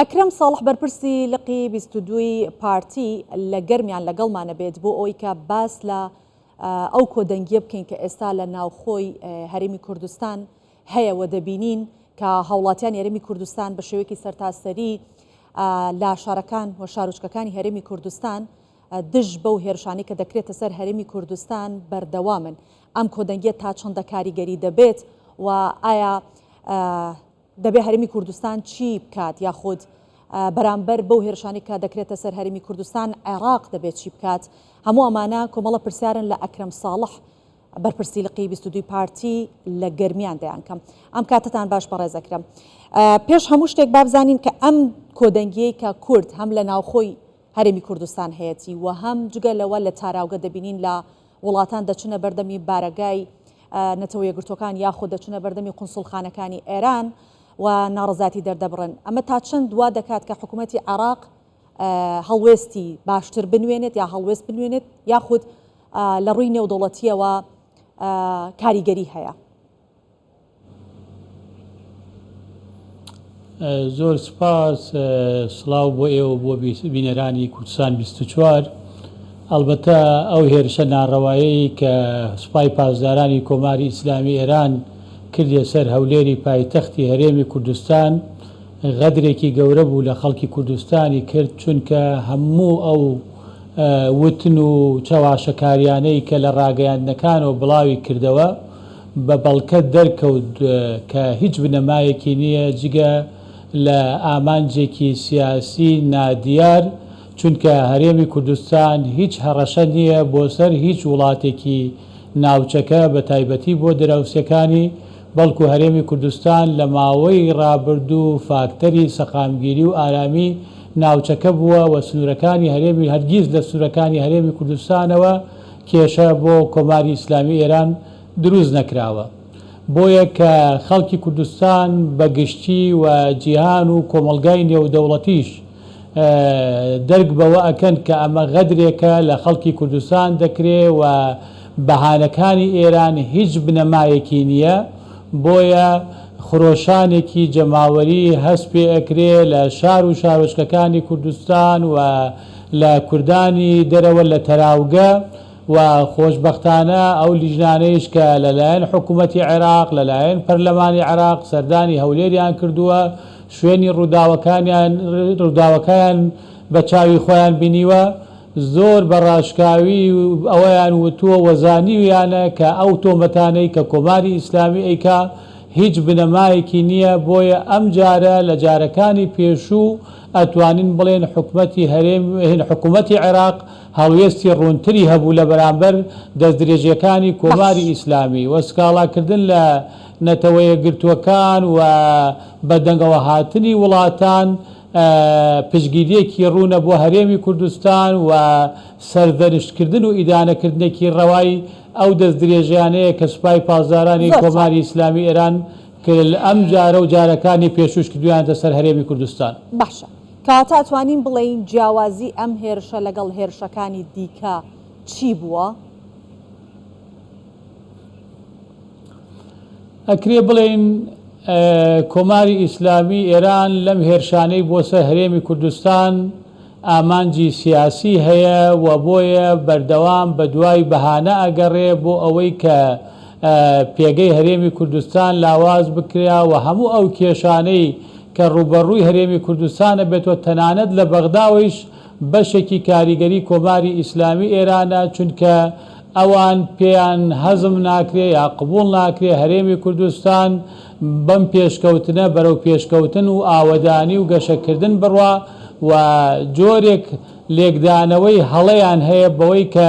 ئەکرەم ساڵح بەرپرسی لقی 22 پارتی لە گەرمیان لەگەڵمانە بێت بۆ ئەوەی کە باس لە ئەو کۆدەنگیە بکەین کە ئێستا لە ناوخۆی هەرێمی کوردستان هەیە و دەبینین کە هاوڵاتیان هەرێمی کوردستان بە شێوەیەکی سەرتاسەری لە شارەکان و شارۆچکەکانی هەرێمی کوردستان دژ بەو هێرشانی کە دەکرێتە سەر هەرێمی کوردستان بەردەوامن. ئەم کۆدەنگیە تا چەندە کاریگەری دەبێت و ئایا دەبێ هەرێمی کوردستان چی بکات یاخود بەرامبەر بەو هێرشانی کە دەکرێتە سەر هەرێمی کوردستان عێراق دەبێت چی بکات؟ هەموو ئەمانە کۆمەڵە پرسیارن لە ئەکرەم ساڵح بەرپرسی لقی 22 پارتی لە گەرمیان دەیان کەم. ئەم کاتتان باش بەڕێز ئەکرەم. پێش هەموو شتێک بابزانین کە ئەم کۆدەنگیەی کە کورد هەم لە ناوخۆی هەرێمی کوردستان هەیەی و هەم جگە لەوە لە تاراوگە دەبینین لە وڵاتان دەچنە بەردەمی بارەگای نەتەوە یەکگرتوەکان یاخود دەچنە بەردەمی قونسوڵخانەکانی ئێران و ناڕزاتی دەردەبڕن. ئەمە تا چەند دوا دەکات کە حکوومەتی عێراق هەڵوێستی باشتر بنوێنێت یا هەڵوێست بنوێنێت یاخود لە ڕووی نێودەوڵەتیەوە کاریگەری هەیە؟ زۆر سپاس، سڵاو بۆ ئێوە بۆ بینەرانی کوردستان 24. ئەلبەتە ئەو هێرشە ناڕەوایی کە سوپای پاسدارانی کۆماری ئیسلامی ئێران کردیە سەر هەولێری پایتەختی هەرێمی کوردستان غەدرێکی گەورە بوو لە خەڵکی کوردستانی کرد، چونکە هەموو ئەو وتن و چاواشەکاریانەی کە لە ڕاگەیاندنەکانەوە بڵاوی کردەوە بە بەڵکەت دەرکەوت کە هیچ بنەمایەکی نییە جگە لە ئامانجێکی سیاسی نادیار، چونکە هەرێمی کوردستان هیچ هەڕەشە نییە بۆ سەر هیچ وڵاتێکی ناوچەکە بە تایبەتی بۆ دراوسەکانی، بەڵکو هەرێمی کوردستان لە ماوەی ڕابردوو فاکتەری سەقامگیری و ئارامی ناوچەکە بووە و سنوورەکانی هەرێمی هەرگیز لە سنوورەکانی هەرێمی کوردستانەوە کێشە بۆ کۆماری ئیسلامی ئێران دروست نەکراوە. بۆیە کە خەڵکی کوردستان بەگشتی و جیهان و کۆمەلگای نێودەوڵەتیش دەرک بەوە ئەکەن کە ئەمە غەدرێکە لە خەڵکی کوردستان دەکرێ و بەهانەکانی ئێران هیچ بنەمایەکی نییە، بۆیە خرۆشانێکی جەماوەری هەست پێ ئەکرێ لە شار و شارۆچکەکانی کوردستان و لە کوردانی دەرەوە لە تەراوگە و خۆشبەختانە ئەو لیژنانەیش کە لەلایەن حکوومەتی عێراق لەلایەن پەرلەمانی عێراق سەردانی هەولێریان کردووە، شوێنی ڕووداوەکەیان بە چاوی خۆیان بینیوە، زۆر بە ڕاشکاوی ئەوەیان وتووە وەزانیویانە کە ئەو تۆمەتانەی کە کۆماری ئیسلامی ئەیکا هیچ بنەمایەکی نییە. بۆیە ئەم جارە لە جارەکانی پێشوو ئەتوانین بڵێن حکوومەتی عێراق هەڵوێستی ڕوونتری هەبوو لە بەرامبەر دەستدرێژیەکانی کۆماری ئیسلامی و سکاڵاکردن لە نەتەوە یەکگرتووەکان و بەدەنگەوە هاتنی وڵاتان پشگیریەکی ڕوونە بۆ هەرێمی کوردستان و سەردەنشتکردن و ئیدانەکردنێکی ڕەوای ئەو دەستدرێژیانەیە کە سوپای پاسدارانی کۆماری ئیسلامی ئێران کرد ئەم جارە و جارەکانی پێشوش کردویانتە سەر هەرێمی کوردستان. باشە، کەواتە ئەتوانین بڵێین جیاوازی ئەم هێرشە لەگەڵ هێرشەکانی دیکە چی بووە؟ ئەکرێ بڵێن کۆماری ئیسلامی ئێران لەم هێرشانەی بۆ سەر هەرێمی کوردستان ئامانجی سیاسی هەیە و بۆیە بەردەوام بە دوای بەهانە ئەگەڕێ بۆ ئەوەی کە پێگەی هەرێمی کوردستان لاواز بکرا و هەموو ئەو کێشانەی کە ڕوبەڕووی هەرێمی کوردستانە بێتەوە تەنانەت لە بەغداویش بەشێکی کاریگەری کۆماری ئیسلامی ئێرانە، چونکە ئەوان پێیان هەزم ناکرێ یا قبول ناکرێ هەرێمی کوردستان بەم پێشکەوتنە بەرەو پێشکەوتن و ئاوەدانی و گەشەکردن بڕوا و جۆرێک لێکدانەوەی هەڵەیان هەیە بەوەی کە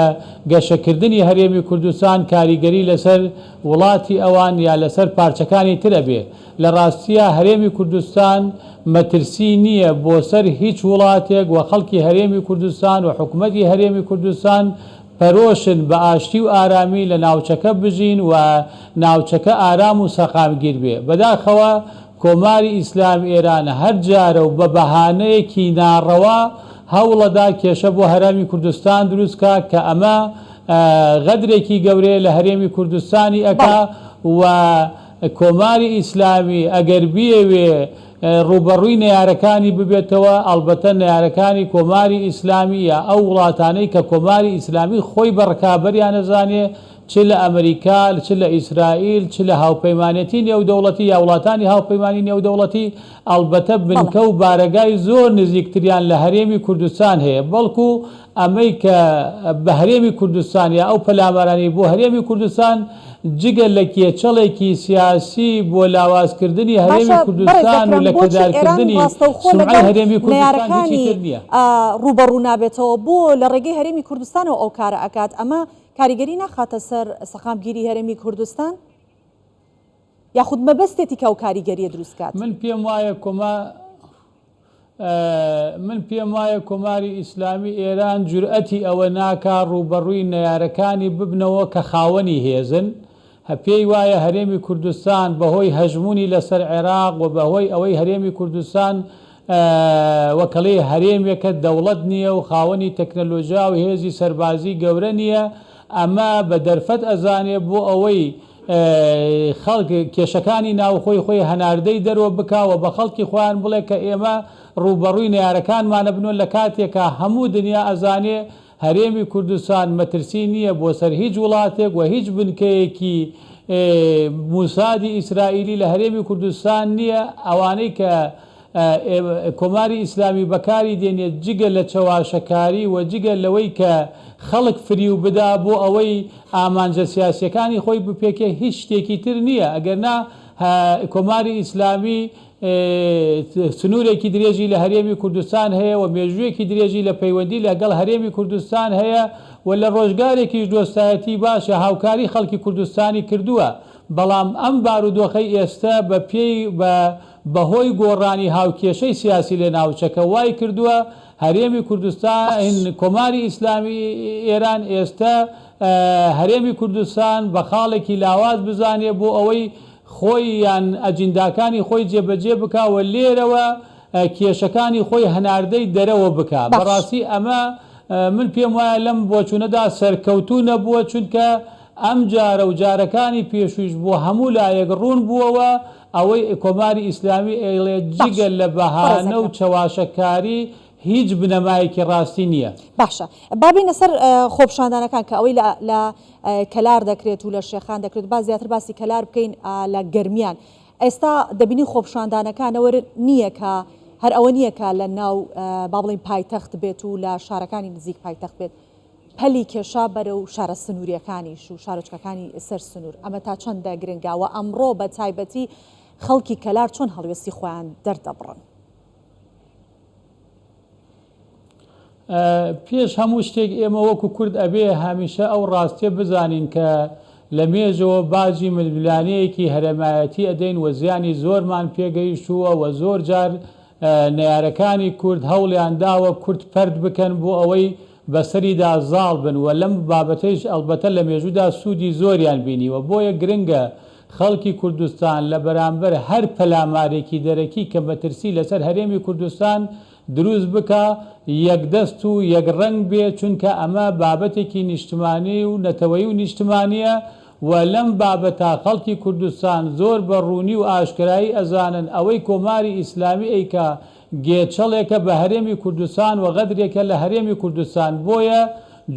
گەشەکردنی هەرێمی کوردستان کاریگەری لەسەر وڵاتی ئەوان یا لەسەر پارچەکانی ترە بێ. لە ڕاستیە هەرێمی کوردستان مەترسی نییە بۆ سەر هیچ وڵاتێک و خەڵکی هەرێمی کوردستان و حکوومەتی هەرێمی کوردستان پەرۆشن بە ئاشتی و ئارامی لە ناوچەکە بژین و ناوچەکە ئارام و سەقامگیر بێ. بەداخەوە کۆماری ئیسلامی ئێران هەر جارە و بە بەهانەیەکی ناڕەوا هەوڵەدا کێشە بۆ هەرێمی کوردستان دروستکە کە ئەمە غەدرێکی گەورەیە لە هەرێمی کوردستانی ئەکا و کۆماری ئیسلامی ئەگەر بیەوێ ڕوبەڕووی نەیارەکانی ببێتەوە ئەلبەتە نەیارەکانی کۆماری ئیسلامی یا ئەو وڵاتانەی کە کۆماری ئیسلامی خۆی بەڕکابەریان نەزانێ چ لە ئەمریکا چ لە ئیسرائیل چ لە هاوپەیمانەتی نێودەوڵەتی یا وڵاتانی هاوپەیمانی نێودەوڵەتی ئەلبەتە بنکە و بارەگای زۆر نزیکتریان لە هەرێمی کوردستان هەیە بەڵکو ئەمەی کە بە هەرێمی کوردستان یا ئەو پەلامارانی بۆ هەرێمی کوردستان جگە لە کێچەڵێکی سیاسی بۆ لاوازکردنی هەرێمی کوردستان و لە کەدارکردنی سومعەی هەرێمی کوردستان هیچی تر نییە ڕوبەڕوو نابێتەوە بۆ لە ڕێگەی هەرێمی کوردستانەوە ئەو کارە ئەکات ئەمە کاریگەری ناخاتە سەر سەقامگیری هەرێمی کوردستان یاخود مەبەستێتی کە ئەو کاریگەریە دروستکات من پێم وایە کۆماری ئیسلامی ئێران جورئەتی ئەوە ناکا ڕوبەڕووی نەیارەکانی ببنەوە کە خاوەنی هێزن پێی وایە هەرێمی کوردستان بەهۆی هەژمونی لەسەر عێراق و بەهۆی ئەوەی هەرێمی کوردستان وەکەڵێ هەرێمێکە دەوڵەت نییە و خاوەنی تەکنەلۆژیا و هێزی سەربازی گەورە نییە ئەمە بە دەرفەت ئەزانێ بۆ ئەوەی خەڵک کێشەکانی ناوخۆی خۆی هەناردەی دەرەوە بکاوە بە خەڵکی خۆیان بڵێ کە ئێمە ڕوبەڕووی نەیارەکانمانە بنۆ لە کاتێکە هەموو دنیا ئەزانێ هەرێمی کوردستان مەترسی نییە بۆ سەر هیچ وڵاتێک و هیچ بنکەیەکی موسادی ئیسرائیلی لە هەرێمی کوردستان نییە ئەوانەی کە کۆماری ئیسلامی بەکاری دێنێت جگە لە چەواشەکاری و جگە لەوەی کە خەڵک فری و بدا بۆ ئەوەی ئامانجە سیاسیەکانی خۆی بپێکێ هیچ شتێکی تر نییە ئەگەرنا کۆماری ئیسلامی سنوورێکی درێژی لە هەرێمی کوردستان هەیە و مێژوویەکی درێژی لە پەیوەندی لەگەڵ هەرێمی کوردستان هەیە و لە ڕۆژگارێکیش دۆستایەتی باشە هاوکاری خەڵکی کوردستانی کردووە بەڵام ئەم بارودۆخەی ئێستا بە پێی بەهۆی گۆڕانی هاوکێشەی سیاسی لە ناوچەکە وای کردووە هەرێمی کوردستان کۆماری ئیسلامی ئێران ئێستا هەرێمی کوردستان بە خاڵێکی لاواز بزانێ بۆ ئەوەی خۆی یان ئەجینداکانی خۆی جێبەجێ بکاوە لێرەوە کێشەکانی خۆی هەناردەی دەرەوە بکە بەڕاستی ئەمە من پێم وایە لەم بۆچوونەدا سەرکەوتوو نەبووە چونکە ئەم جارە و جارەکانی پێشویش بۆ هەموو لایەک ڕوون بووەوە ئەوەی کۆماری ئیسلامی ئێڵێ جگە لە بەهانە و چەواشەکاری هیچ بنەمایەکی ڕاستی نییە. باشە بابینە سەر خۆپشاندانەکان کە ئەوەی لە کەلار دەکرێت و لە شێخان دەکرێت با زیاتر باسی کەلار بکەین لە گەرمیان ئێستا دەبینی خۆپشاندانەکانەوە نییە کە هەر ئەوە نییە کە لە ناو با بڵین پایتەخت بێت و لە شارەکانی نزیک پایتەخت بێت پەلی کێشا بەرە و شارە سنووریەکانیش و شارۆچکەکانی سەر سنوور ئەمە تا چەندە گرنگاوە ئەمڕۆ بە تایبەتی خەڵکی کەلار چۆن هەڵوێستی خۆیان دەردەبڕن پێش هەموو شتێک ئێمە وەکو کورد ئەبێ هەمیشە ئەو ڕاستیە بزانین کە لە مێژەوە باجی ململانەیەکی هەرەمایەتی ئەدەین و زیانی زۆرمان پێگەیشتووە و زۆر جار نەیارەکانی کورد هەوڵیان داوە کورد پەرد بکەن بۆ ئەوەی بەسەریدا زاڵ بن و لەم بابەتەیش ئەلبەتە لە مێژوودا سوودی زۆریان بینیوە بۆیە گرنگە خەڵکی کوردستان لە بەرامبەر هەر پەلامارێکی دەرەکی کە مەترسی لەسەر هەرێمی کوردستان دروست بکە یەکدەست و یەکڕەنگ بێ چونکە ئەمە بابەتێکی نیشتمانی و نەتەوەی و نیشتمانیە و لەم بابەتە خەڵکی کوردستان زۆر بە ڕوونی و ئاشکرایی ئەزانن ئەوەی کۆماری ئیسلامی ئەیکە گێچەڵێکە بە هەرێمی کوردستان و غەدرێکە لە هەرێمی کوردستان بۆیە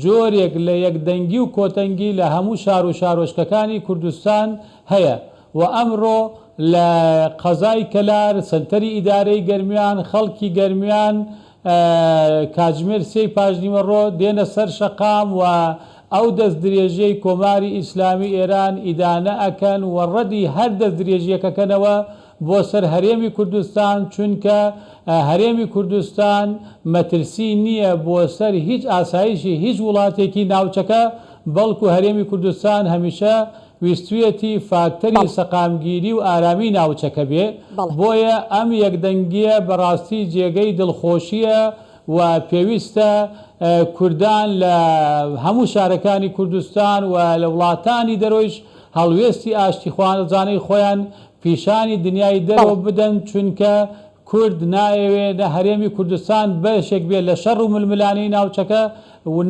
جۆرێک لە یەکدەنگی و کۆتەنگی لە هەموو شار و شارۆچکەکانی کوردستان هەیە و ئەمڕۆ لە قەزای کەلار سەنتەری ئیدارەی گەرمیان خەڵکی گەرمیان کاتژمێر 3 پاژنیمەڕۆ دێنە سەر شەقام و ئەو دەست درێژەی کۆماری ئیسلامی ئێران ئیدانە ئەکەن و ڕەدی هەر دەست درێژیەکەکەنەوە بۆ سەر هەرێمی کوردستان چونکە هەرێمی کوردستان مەترسی نییە بۆ سەر هیچ ئاسایشی هیچ وڵاتێکی ناوچەکە بەڵکو هەرێمی کوردستان هەمیشە ویستویەتی فاکتەری سەقامگیری و ئارامی ناوچەکە بێ بۆیە ئەم یەکدەنگیە بەڕاستی جێگەی دڵخۆشیە و پێویستە کوردان لە هەموو شارەکانی کوردستان و لە وڵاتانی دەرۆیش هەڵوێستی ئاشتی خوانەزانەی خۆیان پیشانی دنیای دەرەوە بدەن چونکە کورد نایەوێ لە هەرێمی کوردستان بەشێک بێت لە شەڕ و ململانەی ناوچەکە و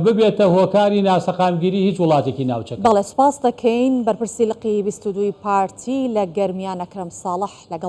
ببێتە هۆکاری ناسەقامگیری هیچ وڵاتێکی ناوچەکە. بەڵێ سپاس دەکەین بەرپرسی لقی 22 پارتی لە گەرمیان ئەکرەم ساڵح لەگەڵ